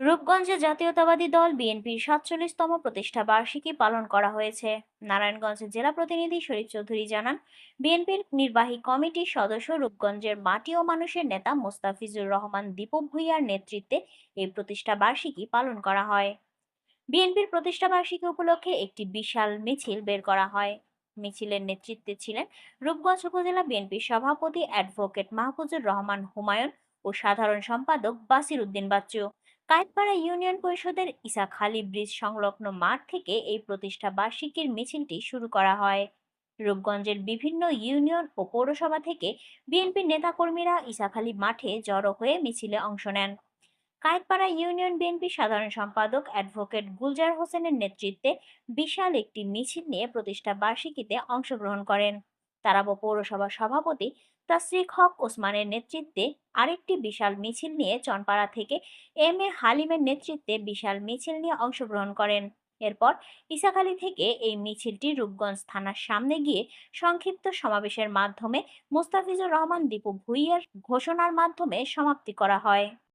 রূপগঞ্জে জাতীয়তাবাদী দল বিএনপির ৪৭তম প্রতিষ্ঠা বার্ষিকী পালন করা হয়েছে। নারায়ণগঞ্জের জেলা প্রতিনিধি শরীফ চৌধুরী জানান, বিএনপির নির্বাহী কমিটির সদস্য রূপগঞ্জের মাটি ও মানুষের নেতা মোস্তাফিজুর রহমান দীপু ভূঁইয়ার নেতৃত্বে এই প্রতিষ্ঠা বার্ষিকী পালন করা হয়। বিএনপির প্রতিষ্ঠা বার্ষিকী উপলক্ষে একটি বিশাল মিছিল বের করা হয়। মিছিলের নেতৃত্বে ছিলেন রূপগঞ্জ উপজেলা বিএনপির সভাপতি অ্যাডভোকেট মাহফুজুর রহমান হুমায়ুন ও সাধারণ সম্পাদক বাসির উদ্দিন বাচ্চু। কায়েতপাড়া ইউনিয়ন পরিষদের ইসাখালী ব্রিজ সংলগ্ন মাঠ থেকে এই প্রতিষ্ঠা বার্ষিকীর মিছিলটি শুরু করা হয়। রূপগঞ্জের বিভিন্ন ইউনিয়ন ও পৌরসভা থেকে বিএনপির নেতাকর্মীরা ইসাখালী মাঠে জড়ো হয়ে মিছিলে অংশ নেন। কায়েতপাড়া ইউনিয়ন বিএনপির সাধারণ সম্পাদক অ্যাডভোকেট গুলজার হোসেনের নেতৃত্বে বিশাল একটি মিছিল নিয়ে প্রতিষ্ঠা বার্ষিকীতে অংশগ্রহণ করেন। তারাবো পৌরসভা সভাপতি তাসরিক হক ওসমানের নেতৃত্বে আরেকটি বিশাল মিছিল নিয়ে চনপাড়া থেকে এম এ হালিমের নেতৃত্বে বিশাল মিছিল নিয়ে অংশগ্রহণ করেন। এরপর ইসাখালী থেকে এই মিছিলটি রূপগঞ্জ থানার সামনে গিয়ে সংক্ষিপ্ত সমাবেশের মাধ্যমে মোস্তাফিজুর রহমান দীপু ভূঁইয়ার ঘোষণার মাধ্যমে সমাপ্তি করা হয়।